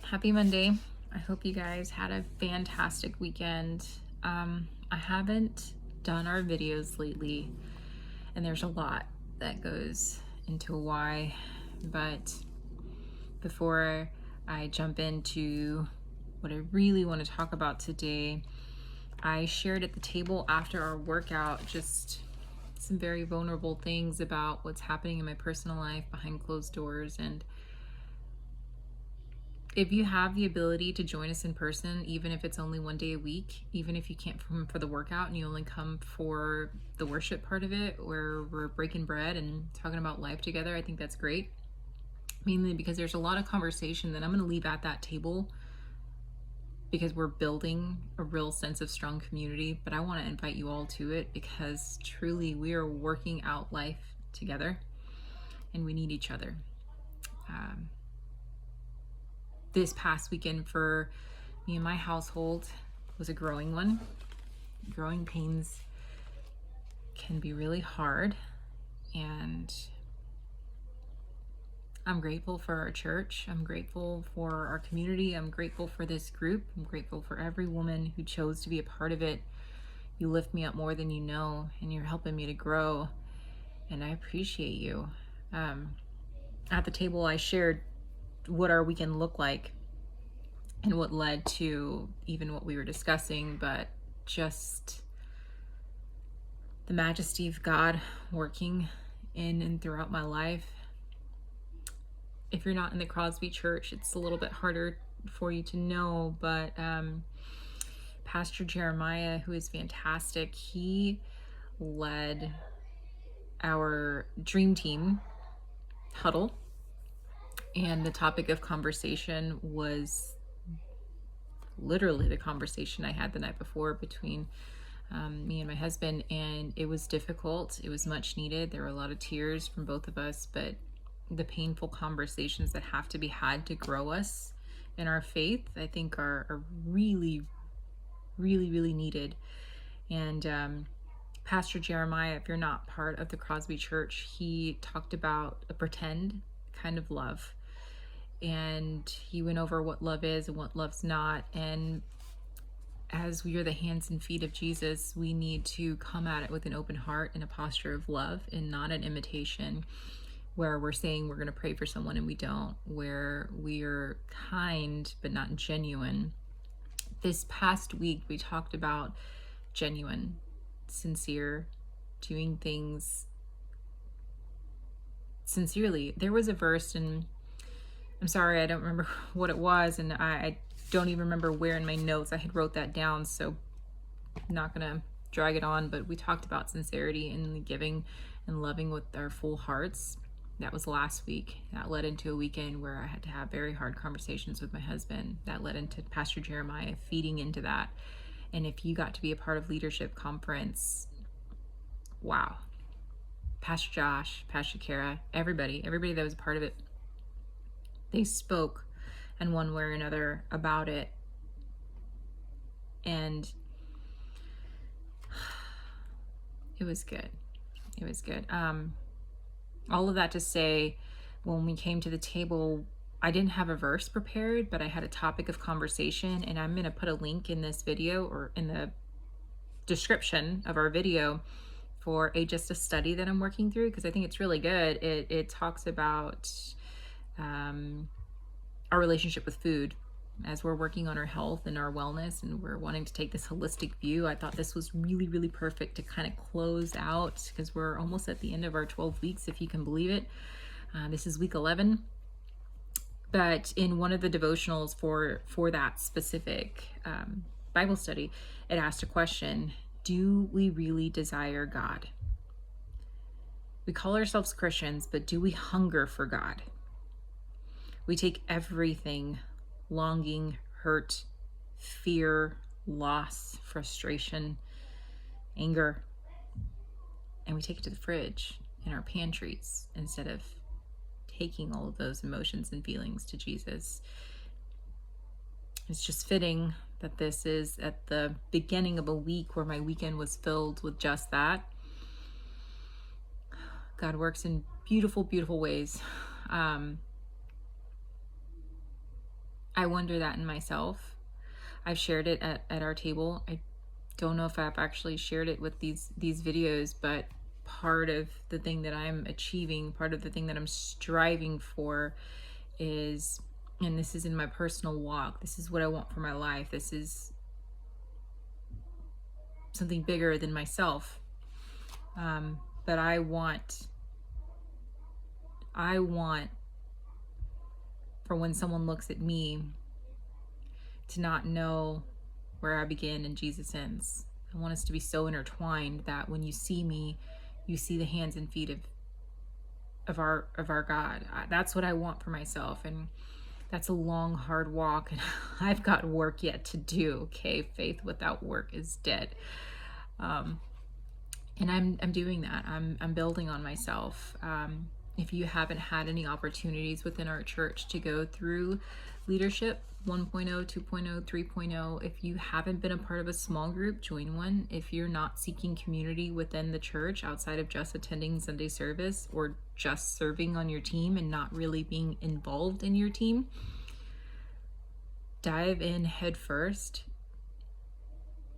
Happy Monday. I hope you guys had a fantastic weekend. I haven't done our videos lately, and there's a lot that goes into why. But before I jump into what I really want to talk about today, I shared at the table after our workout just some very vulnerable things about what's happening in my personal life behind closed doors. And if you have the ability to join us in person, even if it's only one day a week, even if you can't come for the workout and you only come for the worship part of it, where we're breaking bread and talking about life together, I think that's great. Mainly because there's a lot of conversation that I'm going to leave at that table because we're building a real sense of strong community. But I want to invite you all to it because truly we are working out life together and we need each other. This past weekend for me and my household was a growing one. Growing pains can be really hard, and I'm grateful for our church. I'm grateful for our community. I'm grateful for this group. I'm grateful for every woman who chose to be a part of it. You lift me up more than you know, and you're helping me to grow, and I appreciate you. At the table, I shared what our weekend looked like and what led to even what we were discussing, but just the majesty of God working in and throughout my life. If you're not in the Crosby Church, it's a little bit harder for you to know, but Pastor Jeremiah, who is fantastic, he led our dream team huddle, and the topic of conversation was literally the conversation I had the night before between me and my husband, and it was difficult. It was much needed. There were a lot of tears from both of us, but the painful conversations that have to be had to grow us in our faith, I think are really, really, really needed. And Pastor Jeremiah, if you're not part of the Crosby Church, he talked about a pretend kind of love. And he went over what love is and what love's not. And as we are the hands and feet of Jesus, we need to come at it with an open heart and a posture of love and not an imitation where we're saying we're going to pray for someone and we don't, where we are kind but not genuine. This past week, we talked about genuine, sincere, doing things sincerely. There was a verse, and I'm sorry, I don't remember what it was, and I don't even remember where in my notes I had wrote that down, so I'm not gonna drag it on, but we talked about sincerity and giving and loving with our full hearts. That was last week. That led into a weekend where I had to have very hard conversations with my husband. That led into Pastor Jeremiah feeding into that. And if you got to be a part of Leadership Conference, wow. Pastor Josh, Pastor Kara, everybody that was a part of it, they spoke in one way or another about it. And it was good. It was good. All of that to say, when we came to the table, I didn't have a verse prepared, but I had a topic of conversation, and I'm going to put a link in this video or in the description of our video for just a study that I'm working through, because I think it's really good. It talks about our relationship with food as we're working on our health and our wellness, and we're wanting to take this holistic view. I thought this was really, really perfect to kind of close out, because we're almost at the end of our 12 weeks, if you can believe it. This is week 11. But in one of the devotionals for that specific Bible study, it asked a question: do we really desire God? We call ourselves Christians, but do we hunger for God? We take everything, longing, hurt, fear, loss, frustration, anger, and we take it to the fridge in our pantries instead of taking all of those emotions and feelings to Jesus. It's just fitting that this is at the beginning of a week where my weekend was filled with just that. God works in beautiful, beautiful ways. I wonder that in myself. I've shared it at our table. I don't know if I've actually shared it with these videos, but part of the thing that I'm achieving, part of the thing that I'm striving for is, and this is in my personal walk, this is what I want for my life, this is something bigger than myself. But I want for when someone looks at me to not know where I begin and Jesus ends. I want us to be so intertwined that when you see me, you see the hands and feet of our God. That's what I want for myself, and that's a long, hard walk, and I've got work yet to do. Okay, faith without work is dead. And I'm doing that. I'm building on myself. If you haven't had any opportunities within our church to go through leadership 1.0, 2.0, 3.0, if you haven't been a part of a small group, join one. If you're not seeking community within the church outside of just attending Sunday service or just serving on your team and not really being involved in your team, dive in head first.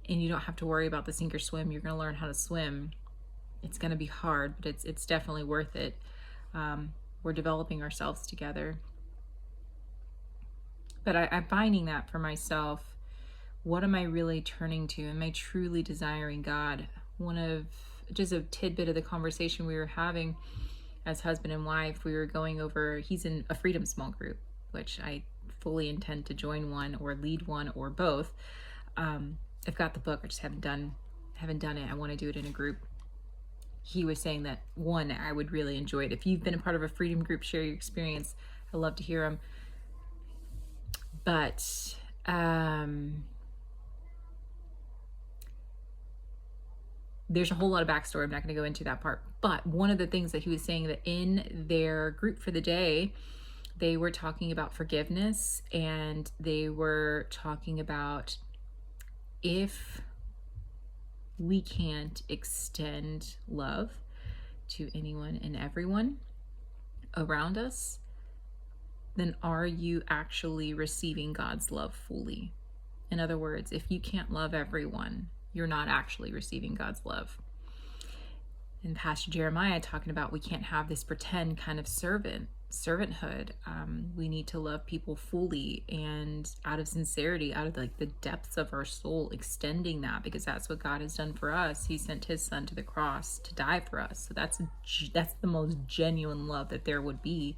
And you don't have to worry about the sink or swim. You're going to learn how to swim. It's going to be hard, but it's definitely worth it. We're developing ourselves together. But I'm finding that for myself. What am I really turning to? Am I truly desiring God? Just a tidbit of the conversation we were having as husband and wife, we were going over, he's in a freedom small group, which I fully intend to join one or lead one or both. I've got the book, I just haven't done it. I want to do it in a group. He was saying that one, I would really enjoy it. If you've been a part of a freedom group, share your experience. I love to hear them. But there's a whole lot of backstory. I'm not going to go into that part. But one of the things that he was saying, that in their group for the day, they were talking about forgiveness, and they were talking about, if we can't extend love to anyone and everyone around us, then are you actually receiving God's love fully? In other words, if you can't love everyone, you're not actually receiving God's love. And Pastor Jeremiah talking about, we can't have this pretend kind of servanthood. We need to love people fully and out of sincerity, out of the depths of our soul, extending that, because that's what God has done for us. He sent his son to the cross to die for us. So that's the most genuine love that there would be.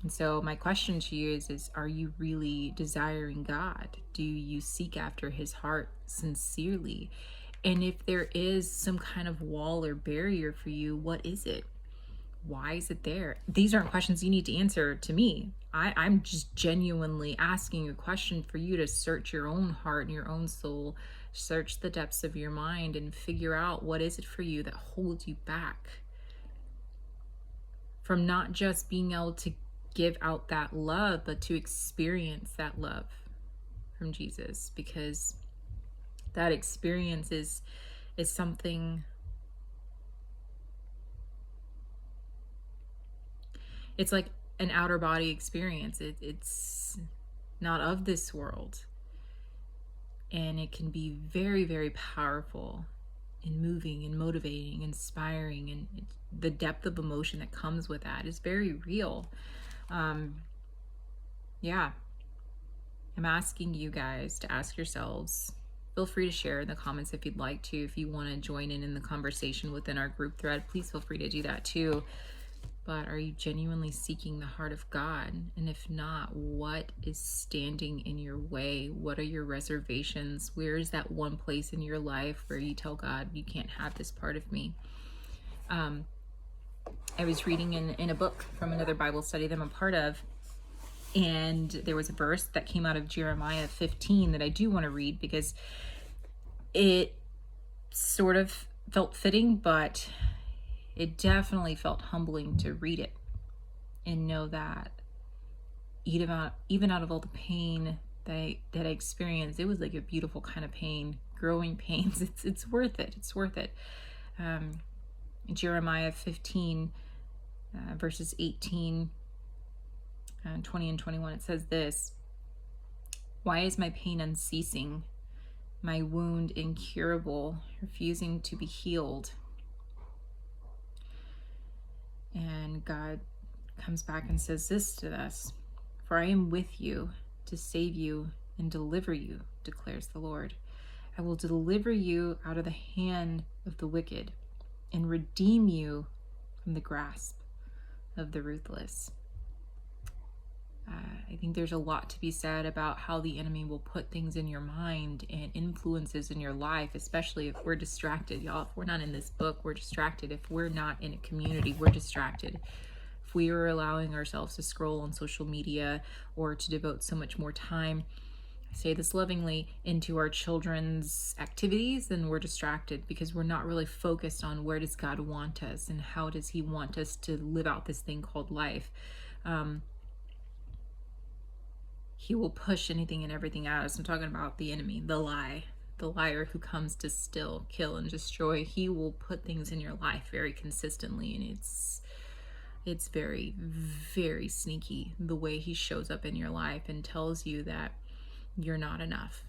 And so my question to you is are you really desiring God? Do you seek after his heart sincerely? And if there is some kind of wall or barrier for you, what is it? Why is it there? These aren't questions you need to answer to me. I'm just genuinely asking a question for you to search your own heart and your own soul, search the depths of your mind, and figure out what is it for you that holds you back from not just being able to give out that love, but to experience that love from Jesus, because that experience is something, it's like an outer body experience. It's not of this world, and it can be very, very powerful and moving and motivating, inspiring, and the depth of emotion that comes with that is very real. Yeah, I'm asking you guys to ask yourselves. Feel free to share in the comments if you'd like to. If you want to join in the conversation within our group thread, please feel free to do that too. But are you genuinely seeking the heart of God? And if not, what is standing in your way? What are your reservations? Where is that one place in your life where you tell God, you can't have this part of me? I was reading in a book from another Bible study that I'm a part of, and there was a verse that came out of Jeremiah 15 that I do want to read, because it sort of felt fitting, but it definitely felt humbling to read it and know that even out of all the pain that I experienced, it was like a beautiful kind of pain, growing pains. It's worth it. It's worth it. Jeremiah 15, verses 18, 20 and 21, it says this: Why is my pain unceasing, my wound incurable, refusing to be healed? And God comes back and says this to us: for I am with you to save you and deliver you, declares the Lord. I will deliver you out of the hand of the wicked and redeem you from the grasp of the ruthless. I think there's a lot to be said about how the enemy will put things in your mind and influences in your life, especially if we're distracted, y'all. If we're not in this book, we're distracted. If we're not in a community, we're distracted. If we are allowing ourselves to scroll on social media or to devote so much more time, I say this lovingly, into our children's activities, then we're distracted because we're not really focused on where does God want us and how does he want us to live out this thing called life. He will push anything and everything at us. I'm talking about the enemy, the liar who comes to steal, kill, and destroy. He will put things in your life very consistently, and it's very, very sneaky the way he shows up in your life and tells you that you're not enough,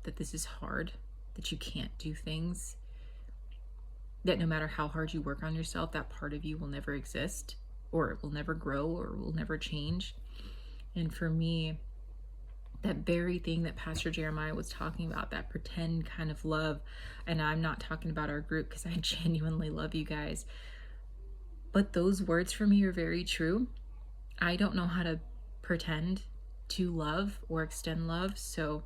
that this is hard, that you can't do things, that no matter how hard you work on yourself, that part of you will never exist, or it will never grow, or will never change. And for me, that very thing that Pastor Jeremiah was talking about, that pretend kind of love, and I'm not talking about our group because I genuinely love you guys, but those words for me are very true. I don't know how to pretend to love or extend love. So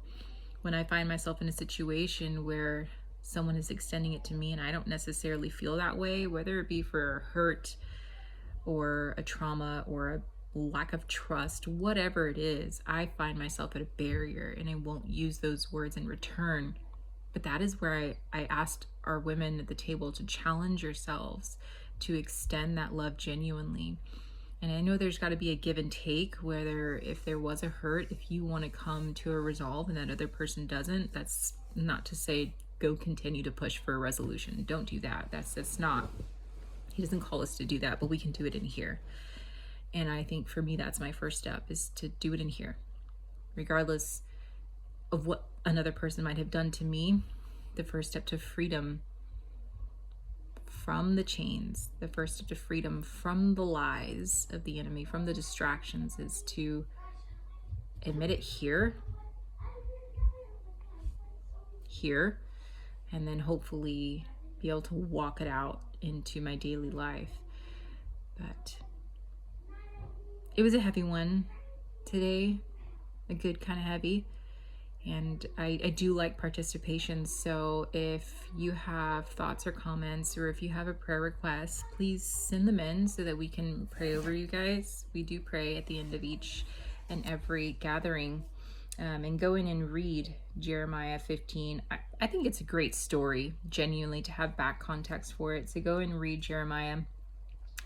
when I find myself in a situation where someone is extending it to me and I don't necessarily feel that way, whether it be for a hurt or a trauma or a lack of trust, whatever it is, I find myself at a barrier and I won't use those words in return. But that is where I asked our women at the table to challenge yourselves to extend that love genuinely. And I know there's got to be a give and take, whether if there was a hurt, if you want to come to a resolve and that other person doesn't, that's not to say go continue to push for a resolution. Don't do that. That's not, he doesn't call us to do that, but we can do it in here. And I think for me, that's my first step, is to do it in here. Regardless of what another person might have done to me, the first step to freedom from the chains, the first step to freedom from the lies of the enemy, from the distractions, is to admit it here, and then hopefully be able to walk it out into my daily life. But it was a heavy one today, a good kind of heavy. And I do like participation. So if you have thoughts or comments, or if you have a prayer request, please send them in so that we can pray over you guys. We do pray at the end of each and every gathering. And go in and read Jeremiah 15. I think it's a great story, genuinely, to have back context for it. So go and read Jeremiah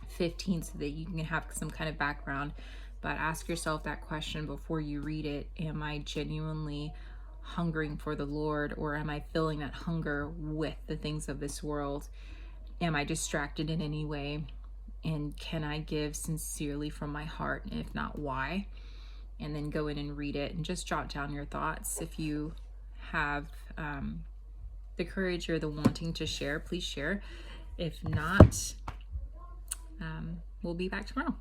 15 so that you can have some kind of background. But ask yourself that question before you read it: am I genuinely hungering for the Lord, or am I filling that hunger with the things of this world? Am I distracted in any way? And can I give sincerely from my heart? And if not, why? And then go in and read it and just jot down your thoughts. If you have the courage or the wanting to share, please share. If not, we'll be back tomorrow.